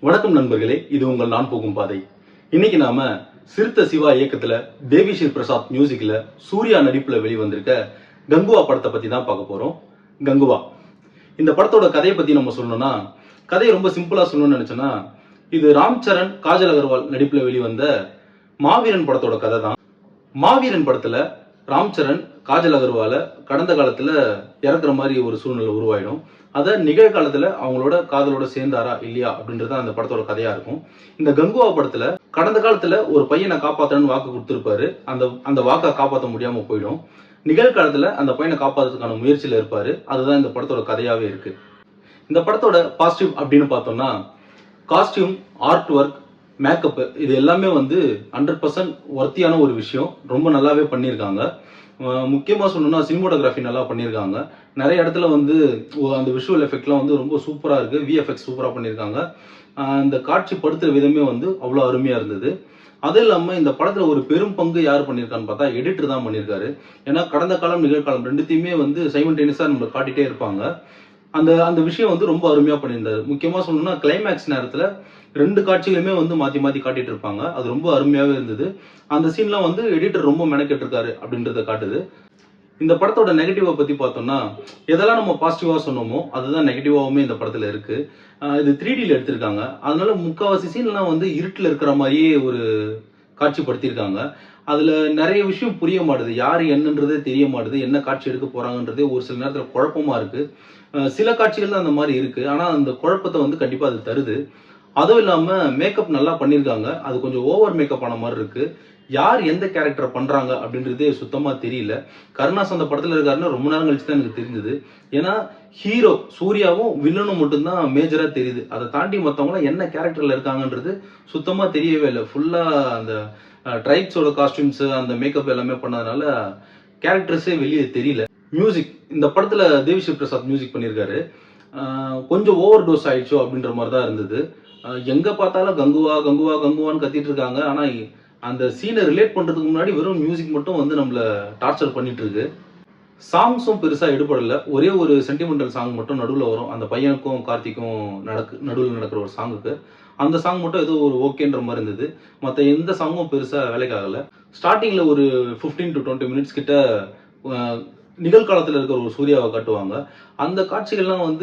வணக்கம் நண்பர்களே, இது உங்கள் நான் போகும் பாதை. இன்னைக்கு நாம சிறுத்தை சிவா இயக்கத்துல தேவிஸ்ரீ பிரசாத் மியூசிக்ல சூர்யா நடிப்புல வெளிவந்திருக்க கங்குவா படத்தை பத்தி தான் பார்க்க போறோம். கங்குவா இந்த படத்தோட கதையை பத்தி நம்ம சொல்லணும்னா, கதையை ரொம்ப சிம்பிளா சொல்லணும்னு நினைச்சோன்னா, இது ராம் சரண் காஜல் அகர்வால் நடிப்புல வெளிவந்த மாவீரன் படத்தோட கதை தான். மாவீரன் படத்துல ராம் சரண் காஜல் அகர்வால கடந்த காலத்துல இறக்குற மாதிரி ஒரு சூழ்நிலை உருவாயிடும். அதை நிகழ்காலத்துல அவங்களோட காதலோட சேர்ந்தாரா இல்லையா அப்படின்றது அந்த படத்தோட கதையா இருக்கும். இந்த கங்குவா படத்துல கடந்த காலத்துல ஒரு பையனை காப்பாத்தணும்னு வாக்கு கொடுத்திருப்பாரு. அந்த வாக்கை காப்பாற்ற முடியாம போயிடும். நிகழ்காலத்துல அந்த பையனை காப்பாற்றுறதுக்கான முயற்சியில இருப்பாரு. அதுதான் இந்த படத்தோட கதையாவே இருக்கு. இந்த படத்தோட பாசிட்டிவ் அப்படின்னு பார்த்தோம்னா, காஸ்டியூம், ஆர்ட் ஒர்க், மேக்கப் இது எல்லாமே 100% ஒர்த்தியான ஒரு விஷயம். ரொம்ப நல்லாவே பண்ணியிருக்காங்க. முக்கியமாக சொல்லணும்னா சினிமோட்டோகிராஃபி நல்லா பண்ணியிருக்காங்க. நிறைய இடத்துல அந்த விஷுவல் எஃபெக்ட்லாம் ரொம்ப சூப்பராக இருக்குது. விஎஃப்எக்ஸ் சூப்பராக பண்ணியிருக்காங்க. இந்த காட்சி படுத்துகிற விதமே அவ்வளோ அருமையாக இருந்தது. அது இல்லாமல் இந்த படத்தில் ஒரு பெரும் பங்கு யார் பண்ணியிருக்கான்னு பார்த்தா எடிட்டர் தான் பண்ணியிருக்காரு. ஏன்னா கடந்த காலம் நிகழ்காலம் ரெண்டுத்தையுமே சைமல்டேனியஸாக நம்ம காட்டிகிட்டே இருப்பாங்க. அந்த விஷயம் ரொம்ப அருமையாக பண்ணியிருந்தாரு. முக்கியமாக சொல்லணும்னா கிளைமேக்ஸ் நேரத்தில் 2 காட்சிகளுமே மாற்றி மாற்றி காட்டிட்டு இருப்பாங்க. அது ரொம்ப அருமையாகவே இருந்தது. அந்த சீன்லாம் எடிட்டர் ரொம்ப மெனக்கெட்டு இருக்காரு அப்படின்றத காட்டுது. இந்த படத்தோட நெகட்டிவை பற்றி பார்த்தோம்னா, எதெல்லாம் நம்ம பாசிட்டிவாக சொன்னோமோ அதுதான் நெகட்டிவாகவுமே இந்த படத்தில் இருக்குது. இது 3Dயில் எடுத்திருக்காங்க. அதனால முக்கால்வாசி சீன்லாம் இருட்டில் இருக்கிற மாதிரியே ஒரு காட்சிப்படுத்தியிருக்காங்க. அதில் நிறைய விஷயம் புரிய மாட்டுது. யார் என்னன்றதே தெரிய மாட்டுது. என்ன காட்சி எடுக்க போகிறாங்கன்றதே ஒரு சில நேரத்தில் குழப்பமாக இருக்குது. சில காட்சிகள் தான் அந்த மாதிரி இருக்குது. ஆனால் அந்த குழப்பத்தை கண்டிப்பாக அது தருது. அதுவும் இல்லாமல் மேக்கப் நல்லா பண்ணியிருக்காங்க. அது கொஞ்சம் ஓவர் மேக்கப் ஆன மாதிரி இருக்கு. யார் எந்த கேரக்டர் பண்றாங்க அப்படின்றதே சுத்தமா தெரியல. கருணாஸ் அந்த படத்துல இருக்காருன்னா ரொம்ப நேரம் கழிச்சு தான் எனக்கு தெரிஞ்சது. ஏன்னா ஹீரோ சூர்யாவும் வில்லனும் மட்டும்தான் மேஜரா தெரியுது. அதை தாண்டி மற்றவங்களாம் என்ன கேரக்டர்ல இருக்காங்கன்றது சுத்தமா தெரியவே இல்லை. ஃபுல்லா அந்த ட்ரைப்ஸோட காஸ்டியூம்ஸ் அந்த மேக்கப் எல்லாமே பண்ணதுனால கேரக்டர்ஸே வெளியே தெரியல. மியூசிக் இந்த படத்துல தேவிஸ்ரீ பிரசாத் மியூசிக் பண்ணியிருக்காரு. கொஞ்சம் ஓவர் டோஸ் ஆயிடுச்சோ அப்படின்ற மாதிரி தான் இருந்தது. எங்க பார்த்தாலும் கங்குவா கங்குவா கங்குவான்னு கத்திட்டு இருக்காங்க. ஆனா அந்த சீனை ரிலேட் பண்றதுக்கு முன்னாடி வெறும் மியூசிக் மட்டும் நம்மள டார்ச்சர் பண்ணிட்டு இருக்கு. சாங்ஸும் பெருசா எடுபடல. ஒரே ஒரு சென்டிமெண்டல் சாங் மட்டும் நடுவில் வரும். அந்த பையனுக்கும் கார்த்திக்கும் நடுவில் நடக்கிற ஒரு சாங்குக்கு அந்த சாங் மட்டும் ஏதோ ஒரு ஓகேன்ற மாதிரி இருந்தது. மற்ற எந்த சாங்கும் பெருசா வேலைக்காகல. ஸ்டார்டிங்ல ஒரு 15 to 20 மினிட்ஸ் கிட்ட நிகழ்காலத்தில் இருக்கிற ஒரு சூர்யாவை காட்டுவாங்க. அந்த காட்சிகள்லாம்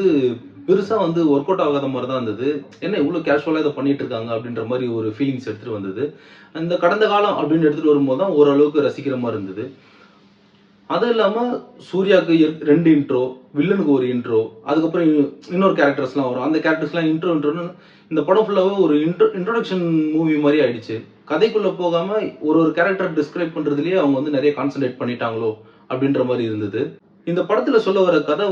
பெருசா ஒர்க் அவுட் ஆகாத மாதிரி தான் இருந்தது. என்ன இவ்வளோ கேஷுவலாக இதை பண்ணிட்டு இருக்காங்க அப்படின்ற மாதிரி ஒரு ஃபீலிங்ஸ் எடுத்துட்டு வந்தது. இந்த கடந்த காலம் அப்படின்னு எடுத்துட்டு வரும்போது தான் ஓரளவுக்கு ரசிக்கிற மாதிரி இருந்தது. அது இல்லாமல் சூர்யாவுக்கு 2 இன்ட்ரோ, வில்லனுக்கு ஒரு இன்ட்ரோ, அதுக்கப்புறம் இன்னொரு கேரக்டர்ஸ்லாம் வரும். அந்த கேரக்டர்ஸ்லாம் இன்ட்ரோன்னு இந்த படம் ஃபுல்லாகவே ஒரு இன்ட்ரோடக்ஷன் மூவி மாதிரி ஆயிடுச்சு. கதைக்குள்ளே போகாமல் ஒரு கேரக்டர் டிஸ்கிரைப் பண்ணுறதுலேயே அவங்க நிறைய கான்சன்ட்ரேட் பண்ணிட்டாங்களோ அப்படின்ற மாதிரி இருந்தது. இந்த படத்துல சொல்ல வர கதை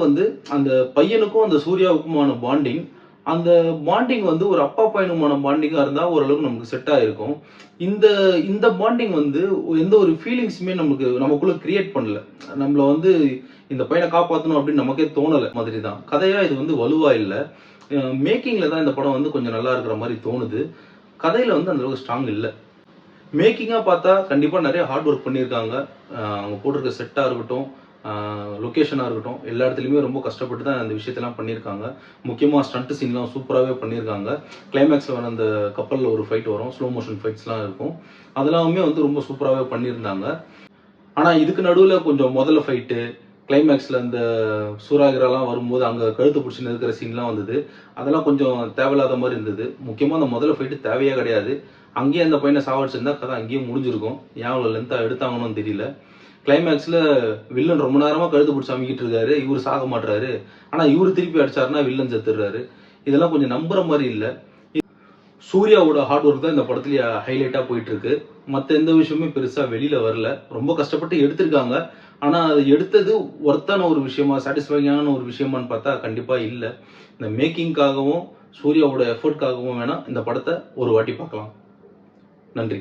அந்த பையனுக்கும் அந்த சூர்யாவுக்குமான பாண்டிங். அந்த பாண்டிங் ஒரு அப்பா பையனுமான பாண்டிங்கா இருந்தா ஓரளவுக்கு நமக்கு செட் ஆயிருக்கும். இந்த இந்த பாண்டிங் எந்த ஒரு ஃபீலிங்ஸுமே நமக்குள்ள கிரியேட் பண்ணல. நம்மள இந்த பையனை காப்பாற்றணும் அப்படின்னு நமக்கே தோணலை மாதிரி தான். கதையா இது வலுவா இல்லை. மேக்கிங்ல தான் இந்த படம் கொஞ்சம் நல்லா இருக்கிற மாதிரி தோணுது. கதையில அந்த அளவுக்கு ஸ்ட்ராங் இல்லை. மேக்கிங்கா பார்த்தா கண்டிப்பா நிறைய ஹார்ட் ஒர்க் பண்ணியிருக்காங்க. அவங்க போட்டிருக்க செட்டா இருக்கட்டும், லொக்கேஷனாக இருக்கட்டும், எல்லா இடத்துலையுமே ரொம்ப கஷ்டப்பட்டு தான் அந்த விஷயத்தெல்லாம் பண்ணியிருக்காங்க. முக்கியமாக ஸ்டண்ட் சீன்லாம் சூப்பராகவே பண்ணியிருக்காங்க. கிளைமேக்ஸில் வர அந்த கப்பலில் ஒரு ஃபைட் வரும். ஸ்லோ மோஷன் ஃபைட்ஸ்லாம் இருக்கும். அதெல்லாமே ரொம்ப சூப்பராகவே பண்ணியிருந்தாங்க. ஆனால் இதுக்கு நடுவில் கொஞ்சம் முதல்ல ஃபைட்டு, கிளைமேக்ஸில் அந்த சூறாகிராலாம் வரும்போது அங்கே கழுத்து பிடிச்சி நிற்கிற சீன்லாம் அதெல்லாம் கொஞ்சம் தேவையில்லாத மாதிரி இருந்தது. முக்கியமாக அந்த முதல்ல ஃபைட்டு தேவையே கிடையாது. அங்கேயே அந்த பையனை சாவடிச்சிருந்தா கதை அங்கேயே முடிஞ்சிருக்கும். ஏன் அவ்வளோ லென்த்தாக எடுத்தாங்கன்னு தெரியல. கிளைமேக்ஸில் வில்லன் ரொம்ப நேரமாக கழுத்து பிடிச்சி அமைக்கிட்டு இருக்காரு. இவர் சாக மாட்டுறாரு. ஆனால் இவர் திருப்பி அடிச்சாருன்னா வில்லன் செத்துடுறாரு. இதெல்லாம் கொஞ்சம் நம்புற மாதிரி இல்லை. சூர்யாவோட ஹார்ட் ஒர்க் தான் இந்த படத்துல ஹைலைட்டாக போயிட்டு இருக்கு. மற்ற எந்த விஷயமே பெருசாக வெளியில வரல. ரொம்ப கஷ்டப்பட்டு எடுத்திருக்காங்க. ஆனால் அது எடுத்தது ஒர்த்தான ஒரு விஷயமா, சாட்டிஸ்ஃபைங்கான ஒரு விஷயமான்னு பார்த்தா கண்டிப்பாக இல்லை. இந்த மேக்கிங்காகவும் சூர்யாவோட எஃபர்ட்காகவும் வேணா இந்த படத்தை ஒரு வாட்டி பார்க்கலாம். நன்றி.